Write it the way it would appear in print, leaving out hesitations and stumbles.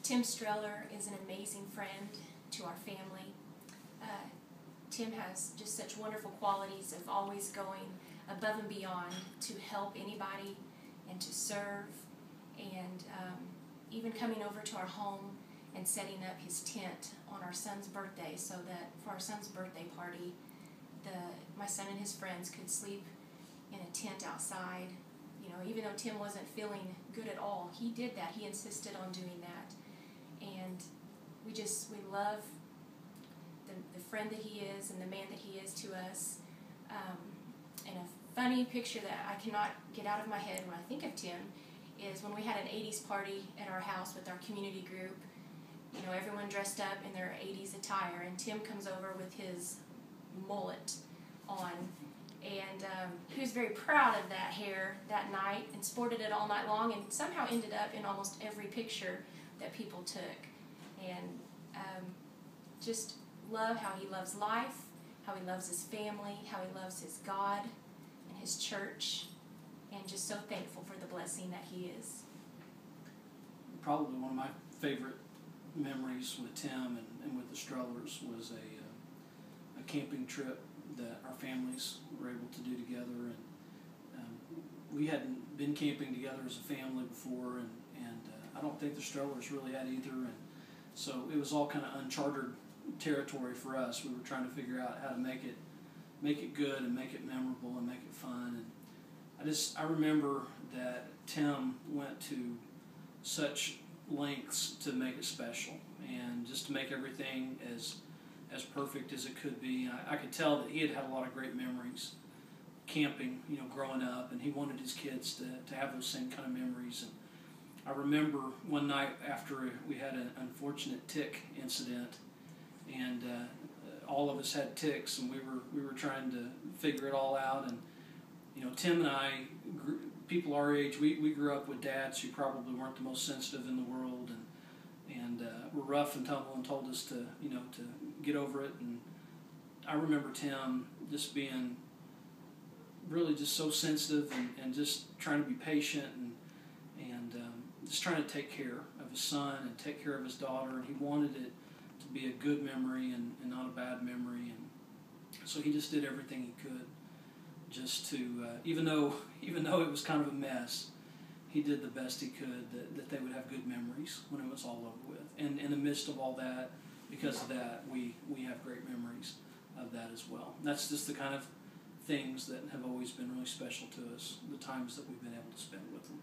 Tim Streller is an amazing friend to our family. Tim has just such wonderful qualities of always going above and beyond to help anybody and to serve, and even coming over to our home and setting up his tent on our son's birthday, so that for our son's birthday party, my son and his friends could sleep in a tent outside. You know, even though Tim wasn't feeling good at all, he did that. He insisted on doing that. And we love the friend that he is and the man that he is to us. And a funny picture that I cannot get out of my head when I think of Tim is when we had an 80s party at our house with our community group. You know, everyone dressed up in their 80s attire, and Tim comes over with his mullet on, and he was very proud of that hair that night and sported it all night long, and somehow ended up in almost every picture that people took. And just love how he loves life, how he loves his family, how he loves his God and his church, and just so thankful for the blessing that he is. Probably one of my favorite memories with Tim and with the Strellers was a camping trip that our families were able to do together. And we hadn't been camping together as a family before, and I don't think the Strellers really had either. And so it was all kind of uncharted territory for us. We were trying to figure out how to make it good and make it memorable and make it fun. And I remember that Tim went to such lengths to make it special and just to make everything as perfect as it could be. I could tell that he had a lot of great memories camping, you know, growing up, and he wanted his kids to have those same kind of memories. And I remember one night after we had an unfortunate tick incident, and all of us had ticks, and we were trying to figure it all out. And you know, Tim and I, people our age, we grew up with dads who probably weren't the most sensitive in the world, and were rough and tumble and told us to get over it. And I remember Tim just being really just so sensitive and just trying to be patient and just trying to take care of his son and take care of his daughter, and he wanted it to be a good memory and not a bad memory. And so he just did everything he could just to, even though it was kind of a mess, he did the best he could that they would have good memories when it was all over with. And in the midst of all that, because of that, we have great memories of that as well. And that's just the kind of things that have always been really special to us, the times that we've been able to spend with them.